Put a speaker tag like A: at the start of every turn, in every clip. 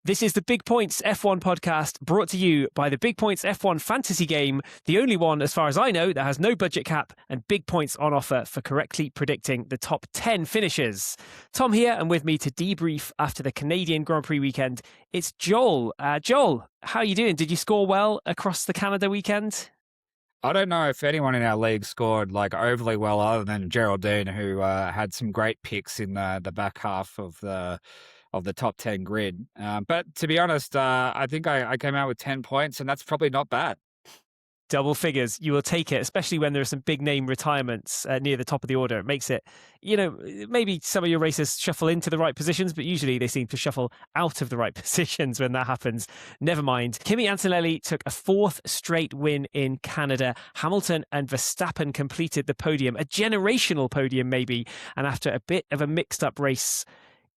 A: This is the Big Points F1 podcast brought to you by the Big Points F1 fantasy game, the only one, as far as I know, that has no budget cap and big points on offer for correctly predicting the top 10 finishers. Tom here, and with me to debrief after the Canadian Grand Prix weekend, it's Joel. Joel, how are you doing? Did you score well across the Canada weekend?
B: I don't know if anyone in our league scored like overly well other than Geraldine, who had some great picks in the back half of the top 10 grid. But to be honest, I think I came out with 10 points, and that's probably not bad.
A: Double figures, you will take it, especially when there are some big name retirements near the top of the order. It makes it, maybe some of your racers shuffle into the right positions, but usually they seem to shuffle out of the right positions when that happens. Never mind. Kimi Antonelli took a fourth straight win in Canada. Hamilton and Verstappen completed the podium, a generational podium maybe, and after a bit of a mixed up race,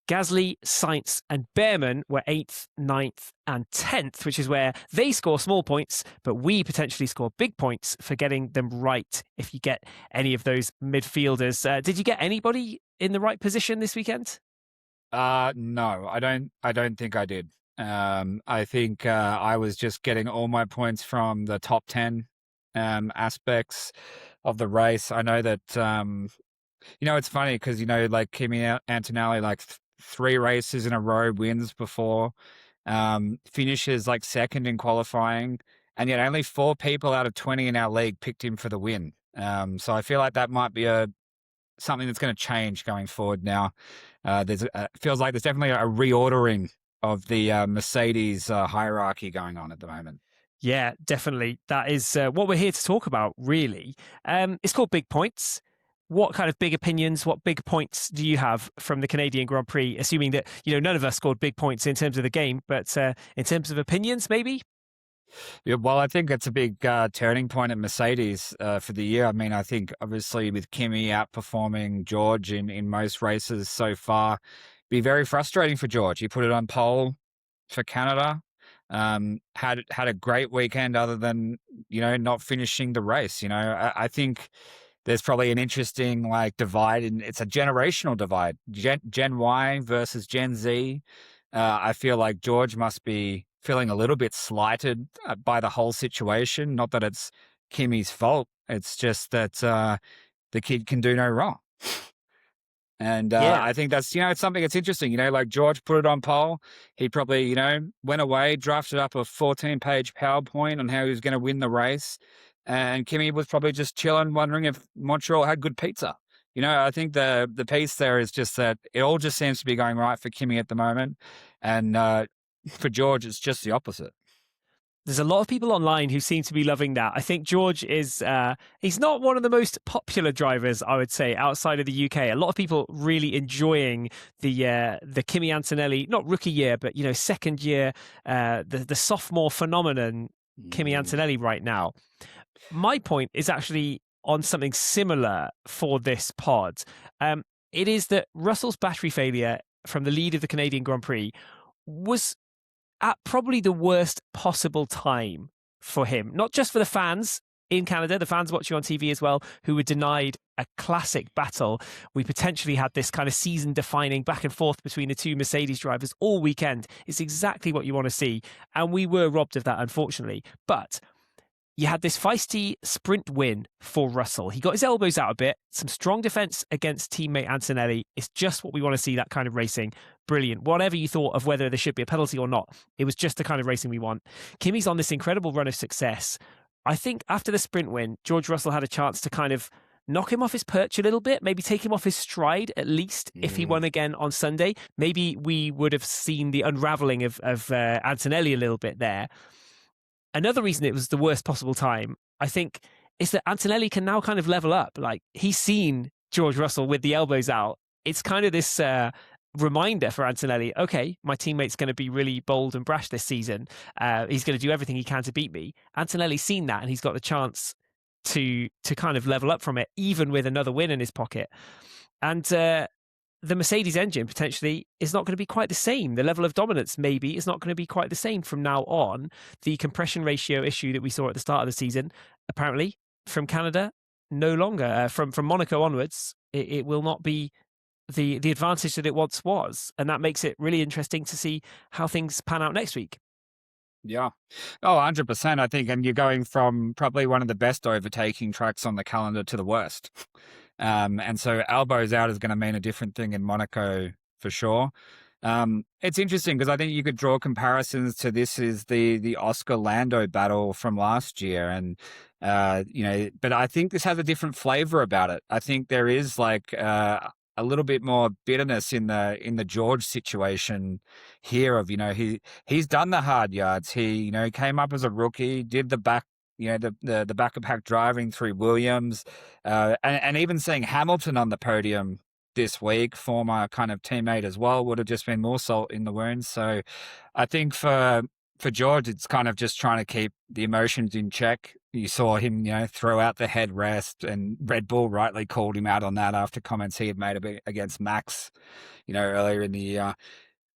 A: Gasly, Sainz and Behrman were 8th, 9th and 10th, which is where they score small points, but we potentially score big points for getting them right if you get any of those midfielders. Did you get anybody in the right position this weekend?
B: No, I don't think I did. I think I was just getting all my points from the top 10 aspects of the race. I know that, it's funny because, like Kimi Antonelli, like 3 races in a row wins before, finishes like second in qualifying, and yet only 4 people out of 20 in our league picked him for the win. So I feel like that might be something that's going to change going forward now. Feels like there's definitely a reordering of the Mercedes hierarchy going on at the moment.
A: Yeah, definitely. That is what we're here to talk about, really. It's called Big Points. What kind of big opinions, what big points do you have from the Canadian Grand Prix, assuming that, none of us scored big points in terms of the game, but in terms of opinions, maybe?
B: Yeah, well, I think it's a big turning point at Mercedes for the year. I mean, I think obviously with Kimi outperforming George in most races so far, be very frustrating for George. He put it on pole for Canada, had a great weekend other than, not finishing the race. I think there's probably an interesting divide, and it's a generational divide. Gen Y versus Gen Z. I feel like George must be feeling a little bit slighted by the whole situation. Not that it's Kimi's fault. It's just that the kid can do no wrong. And I think that's, it's something that's interesting, like George put it on pole. He probably, went away, drafted up a 14-page PowerPoint on how he was going to win the race. And Kimi was probably just chilling, wondering if Montreal had good pizza. I think the piece there is just that it all just seems to be going right for Kimi at the moment. And for George, it's just the opposite.
A: There's a lot of people online who seem to be loving that. I think George is, he's not one of the most popular drivers, I would say, outside of the UK. A lot of people really enjoying the Kimi Antonelli, not rookie year, but, second year, the sophomore phenomenon, Kimi Antonelli right now. My point is actually on something similar for this pod. It is that Russell's battery failure from the lead of the Canadian Grand Prix was at probably the worst possible time for him, not just for the fans in Canada, the fans watching on TV as well, who were denied a classic battle. We potentially had this kind of season-defining back and forth between the two Mercedes drivers all weekend. It's exactly what you want to see, and we were robbed of that, unfortunately. But you had this feisty sprint win for Russell. He got his elbows out a bit, some strong defense against teammate Antonelli. It's just what we want to see, that kind of racing. Brilliant. Whatever you thought of whether there should be a penalty or not, it was just the kind of racing we want. Kimi's on this incredible run of success. I think after the sprint win, George Russell had a chance to kind of knock him off his perch a little bit, maybe take him off his stride at least if he won again on Sunday. Maybe we would have seen the unraveling of Antonelli a little bit there. Another reason it was the worst possible time, I think, is that Antonelli can now kind of level up. Like, he's seen George Russell with the elbows out. It's kind of this reminder for Antonelli, okay, my teammate's going to be really bold and brash this season. He's going to do everything he can to beat me. Antonelli's seen that, and he's got the chance to kind of level up from it, even with another win in his pocket. And the Mercedes engine potentially is not going to be quite the same. The level of dominance maybe is not going to be quite the same from now on. The compression ratio issue that we saw at the start of the season, apparently from Canada, no longer. From Monaco onwards, it will not be the advantage that it once was, and that makes it really interesting to see how things pan out next week.
B: Yeah. Oh, 100%, I think. And you're going from probably one of the best overtaking tracks on the calendar to the worst. And so elbows out is going to mean a different thing in Monaco for sure. It's interesting because I think you could draw comparisons to this is the Oscar Lando battle from last year. And, but I think this has a different flavor about it. I think there is like, a little bit more bitterness in the George situation here of, he's done the hard yards. He, came up as a rookie, did the back, the back of pack driving through Williams, and even seeing Hamilton on the podium this week, former kind of teammate as well, would have just been more salt in the wound. So I think for George, it's kind of just trying to keep the emotions in check. You saw him, throw out the headrest, and Red Bull rightly called him out on that after comments he had made against Max, earlier in the year.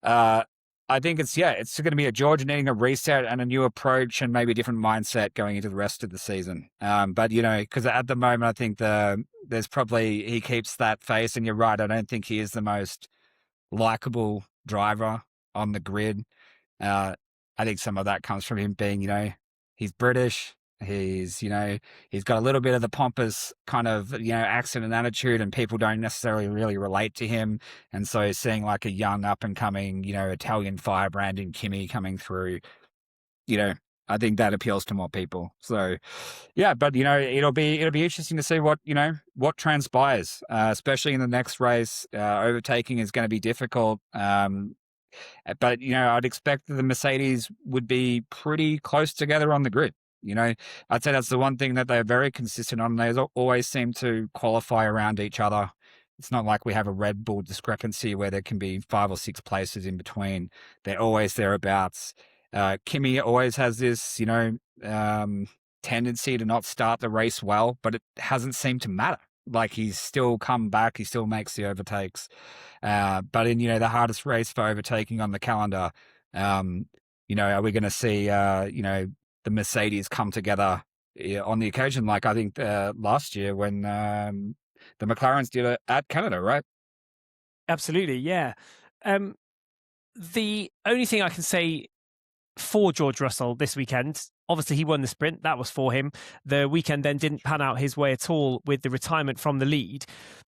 B: I think it's going to be a George needing a reset and a new approach and maybe a different mindset going into the rest of the season. But, because at the moment, I think there's probably, he keeps that face, and you're right. I don't think he is the most likable driver on the grid. I think some of that comes from him being, he's British. He's got a little bit of the pompous kind of, accent and attitude, and people don't necessarily really relate to him. And so seeing like a young up and coming, Italian firebrand in Kimi coming through, I think that appeals to more people. So yeah, but it'll be interesting to see what transpires, especially in the next race. Overtaking is going to be difficult. But, I'd expect that the Mercedes would be pretty close together on the grid. I'd say that's the one thing that they're very consistent on. They always seem to qualify around each other. It's not like we have a Red Bull discrepancy where there can be 5 or 6 places in between. They're always thereabouts. Kimi always has this, tendency to not start the race well, but it hasn't seemed to matter. Like he's still come back, he still makes the overtakes. But in, the hardest race for overtaking on the calendar, are we going to see, the Mercedes come together on the occasion? Like I think last year when the McLarens did it at Canada, right?
A: Absolutely, yeah. The only thing I can say for George Russell this weekend, obviously he won the sprint, that was for him. The weekend then didn't pan out his way at all with the retirement from the lead.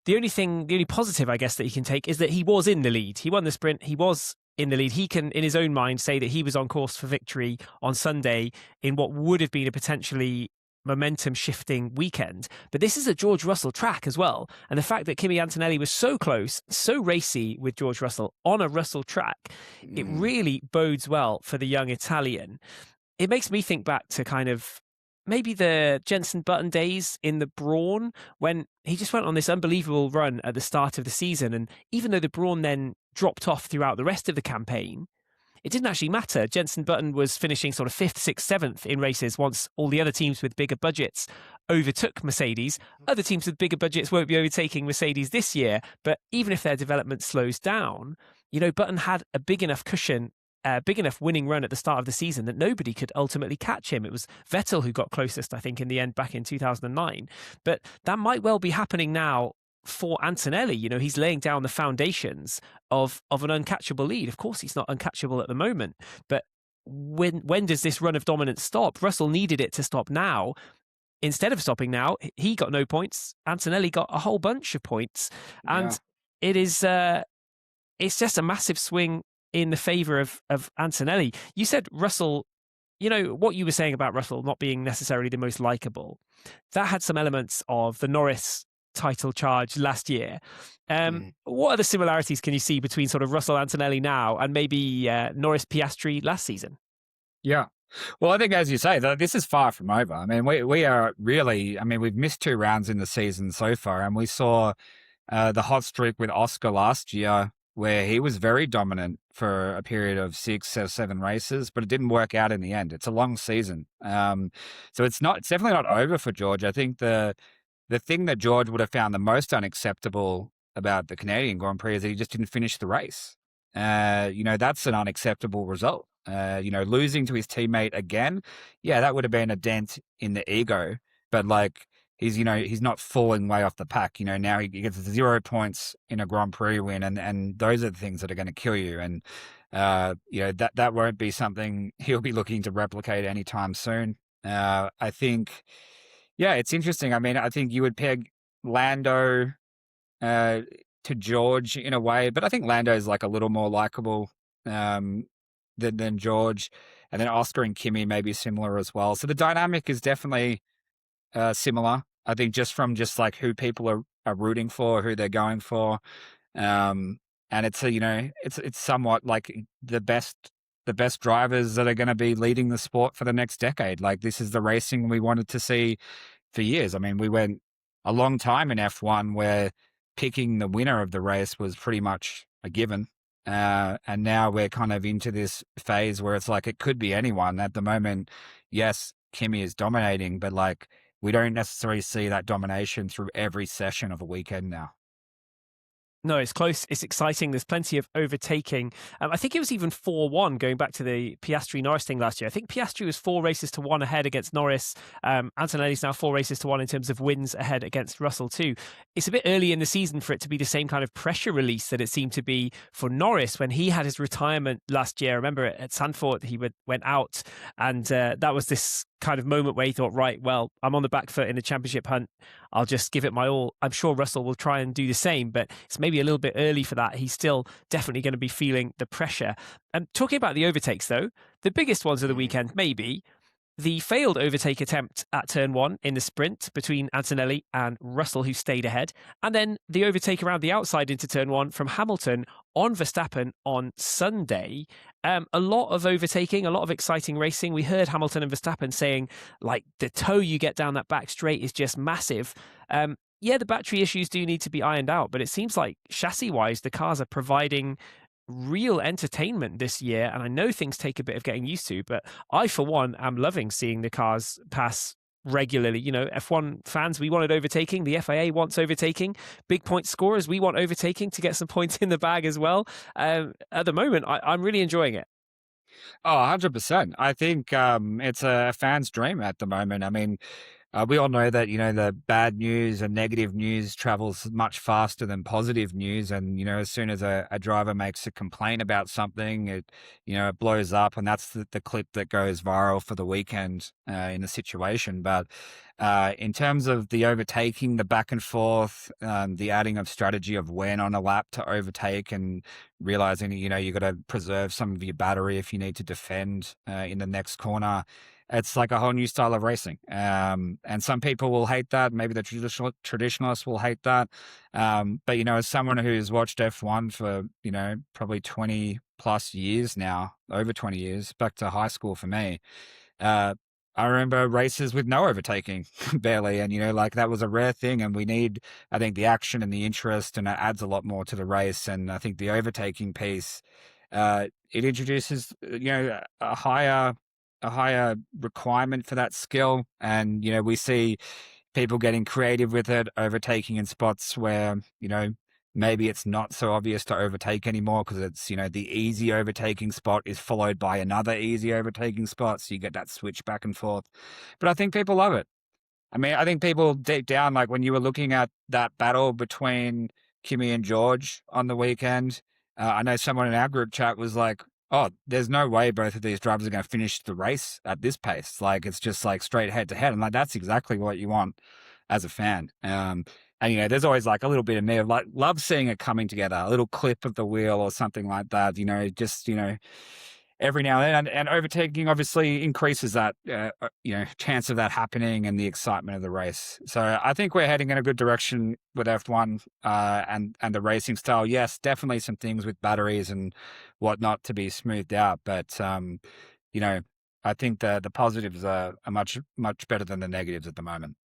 A: The only positive I guess that he can take is that he was in the lead. He won the sprint, he was in the lead. He can, in his own mind, say that he was on course for victory on Sunday in what would have been a potentially momentum shifting weekend. But this is a George Russell track as well. And the fact that Kimi Antonelli was so close, so racy with George Russell on a Russell track, it really bodes well for the young Italian. It makes me think back to kind of maybe the Jenson Button days in the Brawn, when he just went on this unbelievable run at the start of the season. And even though the Brawn then dropped off throughout the rest of the campaign, it didn't actually matter. Jenson Button was finishing sort of 5th, 6th, 7th in races once all the other teams with bigger budgets overtook Mercedes. Other teams with bigger budgets won't be overtaking Mercedes this year, but even if their development slows down, Button had a big enough cushion, big enough winning run at the start of the season that nobody could ultimately catch him. It was Vettel who got closest, I think, in the end back in 2009. But that might well be happening now for Antonelli. He's laying down the foundations of an uncatchable lead. Of course, he's not uncatchable at the moment, but when does this run of dominance stop? Russell needed it to stop now. Instead of stopping now, he got no points. Antonelli got a whole bunch of points, and it is it's just a massive swing in the favor of Antonelli. You said Russell, what you were saying about Russell not being necessarily the most likable, that had some elements of the Norris title charge last year. What other similarities can you see between sort of Russell Antonelli now and maybe Norris Piastri last season?
B: Yeah. Well, I think, as you say, this is far from over. I mean, we are really, we've missed 2 rounds in the season so far, and we saw the hot streak with Oscar last year where he was very dominant for a period of 6 or 7 races, but it didn't work out in the end. It's a long season. So it's definitely not over for George. I think the thing that George would have found the most unacceptable about the Canadian Grand Prix is that he just didn't finish the race. That's an unacceptable result. Losing to his teammate again, that would have been a dent in the ego. But he's not falling way off the pack. Now he gets 0 points in a Grand Prix win, and those are the things that are going to kill you. And that won't be something he'll be looking to replicate anytime soon. I think, yeah, it's interesting. I mean, I think you would peg Lando to George in a way, but I think Lando is like a little more likable than George, and then Oscar and Kimi may be similar as well. So the dynamic is definitely similar. I think just from like who people are rooting for, who they're going for, and it's it's somewhat like the best drivers that are going to be leading the sport for the next decade. Like, this is the racing we wanted to see for years. I mean, we went a long time in F1 where picking the winner of the race was pretty much a given. And now we're kind of into this phase where it's like it could be anyone. At the moment, yes, Kimi is dominating, but like we don't necessarily see that domination through every session of a weekend now.
A: No, it's close. It's exciting. There's plenty of overtaking. I think it was even 4-1 going back to the Piastri Norris thing last year. I think Piastri was 4 races to 1 ahead against Norris. Antonelli's now 4 races to 1 in terms of wins ahead against Russell too. It's a bit early in the season for it to be the same kind of pressure release that it seemed to be for Norris when he had his retirement last year. I remember at Zandvoort, he went out, and that was this kind of moment where he thought, right, well, I'm on the back foot in the championship hunt. I'll just give it my all. I'm sure Russell will try and do the same, but it's maybe a little bit early for that. He's still definitely going to be feeling the pressure. And talking about the overtakes, though, the biggest ones of the weekend, maybe the failed overtake attempt at turn 1 in the sprint between Antonelli and Russell, who stayed ahead, and then the overtake around the outside into turn 1 from Hamilton on Verstappen on Sunday. A lot of overtaking, a lot of exciting racing. We heard Hamilton and Verstappen saying, like, the tow you get down that back straight is just massive. Yeah, the battery issues do need to be ironed out, but it seems like chassis-wise, the cars are providing real entertainment this year, and I know things take a bit of getting used to, but I, for one, am loving seeing the cars pass regularly. F1 fans, we wanted overtaking. The FIA wants overtaking. Big point scorers, we want overtaking to get some points in the bag as well. At the moment, I'm really enjoying it.
B: Oh, 100%. I think it's a fan's dream at the moment. I mean, we all know that, the bad news and negative news travels much faster than positive news. And, as soon as a driver makes a complaint about something, it blows up. And that's the clip that goes viral for the weekend in the situation. But in terms of the overtaking, the back and forth, the adding of strategy of when on a lap to overtake, and realizing, you got to preserve some of your battery if you need to defend in the next corner. It's like a whole new style of racing. And some people will hate that. Maybe the traditionalists will hate that. But, as someone who's watched F1 for, probably 20 plus years now, over 20 years, back to high school for me, I remember races with no overtaking, barely. And, like that was a rare thing. And we need, I think, the action and the interest, and it adds a lot more to the race. And I think the overtaking piece, it introduces, a higher requirement for that skill. And, we see people getting creative with it, overtaking in spots where, maybe it's not so obvious to overtake anymore because it's, the easy overtaking spot is followed by another easy overtaking spot. So you get that switch back and forth. But I think people love it. I mean, I think people deep down, like when you were looking at that battle between Kimi and George on the weekend, I know someone in our group chat was like, oh, there's no way both of these drivers are going to finish the race at this pace. Like, it's just like straight head to head. And like, that's exactly what you want as a fan. And, there's always like a little bit of me of like, love seeing it coming together, a little clip of the wheel or something like that, just, every now and then. And overtaking obviously increases that, chance of that happening and the excitement of the race. So I think we're heading in a good direction with F1 and the racing style. Yes, definitely some things with batteries and whatnot to be smoothed out. But, I think the positives are much, much better than the negatives at the moment.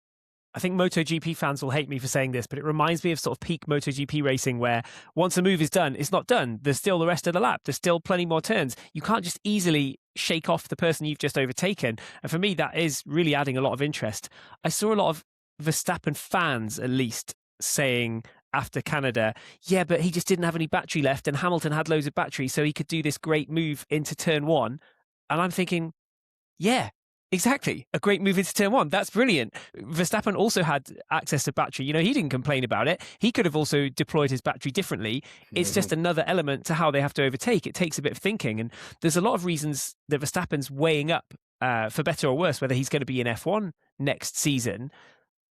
A: I think MotoGP fans will hate me for saying this, but it reminds me of sort of peak MotoGP racing where once a move is done, it's not done. There's still the rest of the lap. There's still plenty more turns. You can't just easily shake off the person you've just overtaken. And for me, that is really adding a lot of interest. I saw a lot of Verstappen fans, at least, saying after Canada, yeah, but he just didn't have any battery left and Hamilton had loads of battery, so he could do this great move into turn 1. And I'm thinking, yeah, Exactly. A great move into turn one. That's brilliant. Verstappen also had access to battery. He didn't complain about it. He could have also deployed his battery differently. It's just another element to how they have to overtake. It takes a bit of thinking. And there's a lot of reasons that Verstappen's weighing up, for better or worse, whether he's going to be in F1 next season.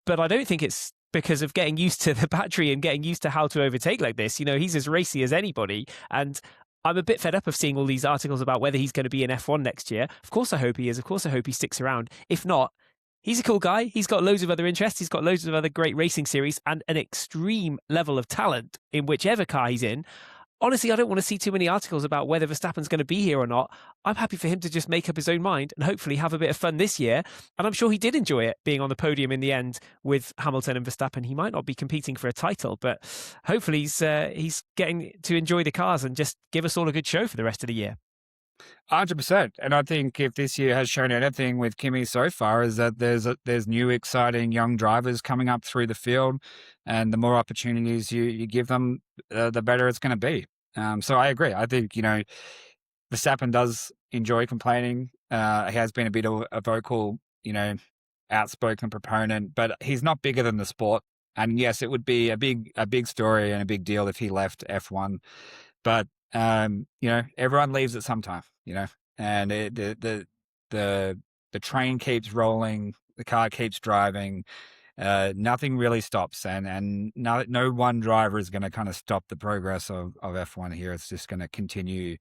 A: But I don't think it's because of getting used to the battery and getting used to how to overtake like this. He's as racy as anybody. And I'm a bit fed up of seeing all these articles about whether he's going to be in F1 next year. Of course I hope he is. Of course I hope he sticks around. If not, he's a cool guy. He's got loads of other interests. He's got loads of other great racing series and an extreme level of talent in whichever car he's in. Honestly, I don't want to see too many articles about whether Verstappen's going to be here or not. I'm happy for him to just make up his own mind and hopefully have a bit of fun this year. And I'm sure he did enjoy it, being on the podium in the end with Hamilton and Verstappen. He might not be competing for a title, but hopefully he's getting to enjoy the cars and just give us all a good show for the rest of the year.
B: 100%. And I think if this year has shown anything with Kimi so far is that there's new, exciting young drivers coming up through the field, and the more opportunities you give them, the better it's going to be. So I agree. I think, Verstappen does enjoy complaining. He has been a bit of a vocal, outspoken proponent, but he's not bigger than the sport. And yes, it would be a big story and a big deal if he left F1. But everyone leaves at some time, and the train keeps rolling, the car keeps driving, nothing really stops, and no one driver is going to kind of stop the progress of F1 here. It's just going to continue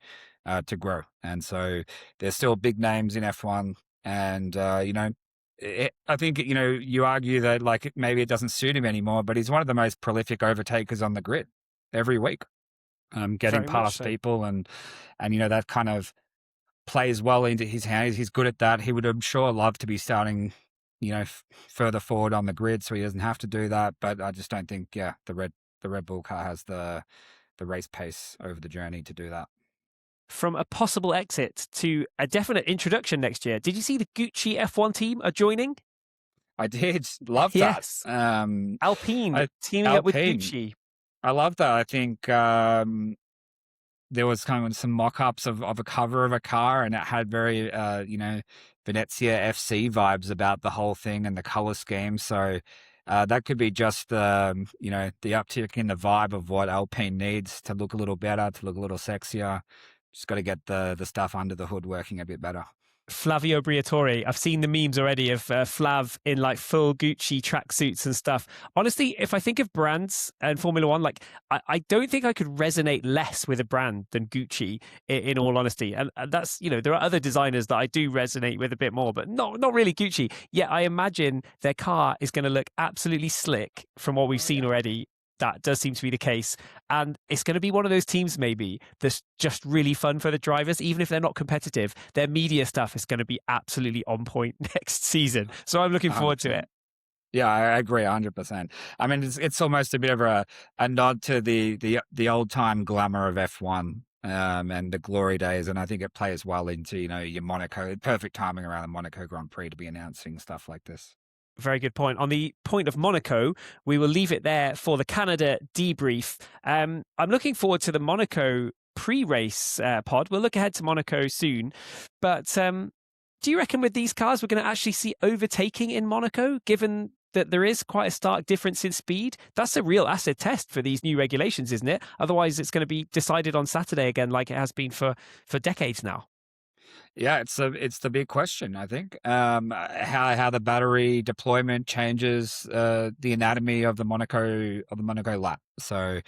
B: to grow, and so there's still big names in F1, and I think you argue that like maybe it doesn't suit him anymore, but he's one of the most prolific overtakers on the grid every week. Getting past people and that kind of plays well into his hands. He's good at that. He would, I'm sure, love to be starting, further forward on the grid so he doesn't have to do that. But I just don't think, the Red Bull car has the race pace over the journey to do that.
A: From a possible exit to a definite introduction next year, did you see the Gucci F1 team are joining?
B: I did. Love that.
A: Yes. Alpine teaming up with Gucci.
B: I love that. I think there was kind of some mock-ups of a cover of a car, and it had very, Venezia FC vibes about the whole thing and the color scheme. So that could be just the uptick in the vibe of what Alpine needs to look a little better, to look a little sexier. Just got to get the stuff under the hood working a bit better.
A: Flavio Briatore. I've seen the memes already of Flav in like full Gucci tracksuits and stuff. Honestly, if I think of brands and Formula One, like I don't think I could resonate less with a brand than Gucci in all honesty. And that's, there are other designers that I do resonate with a bit more, but not really Gucci. Yet I imagine their car is going to look absolutely slick from what we've seen already. That does seem to be the case. And it's going to be one of those teams maybe that's just really fun for the drivers, even if they're not competitive. Their media stuff is going to be absolutely on point next season. So I'm looking forward to it.
B: Yeah, I agree 100%. I mean, it's almost a bit of a nod to the old time glamour of F1 and the glory days. And I think it plays well into, your Monaco, perfect timing around the Monaco Grand Prix to be announcing stuff like this.
A: Very good point. On the point of Monaco, we will leave it there for the Canada debrief. I'm looking forward to the Monaco pre-race pod. We'll look ahead to Monaco soon. But do you reckon with these cars, we're going to actually see overtaking in Monaco, given that there is quite a stark difference in speed? That's a real acid test for these new regulations, isn't it? Otherwise, it's going to be decided on Saturday again, like it has been for decades now.
B: Yeah, it's the big question, I think. How the battery deployment changes the anatomy of the Monaco lap. So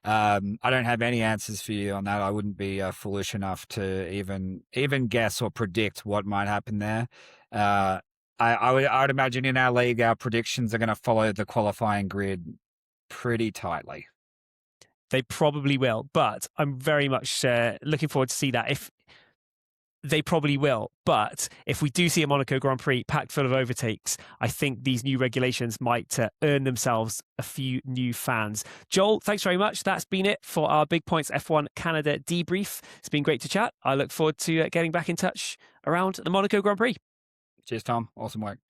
B: I don't have any answers for you on that. I wouldn't be foolish enough to even guess or predict what might happen there. I would imagine in our league, our predictions are going to follow the qualifying grid pretty tightly.
A: They probably will, but I'm very much looking forward to see that. If they probably will, but if we do see a Monaco Grand Prix packed full of overtakes, I think these new regulations might earn themselves a few new fans. Joel, thanks very much. That's been it for our Big Points F1 Canada debrief. It's been great to chat. I look forward to getting back in touch around the Monaco Grand Prix.
B: Cheers, Tom. Awesome work.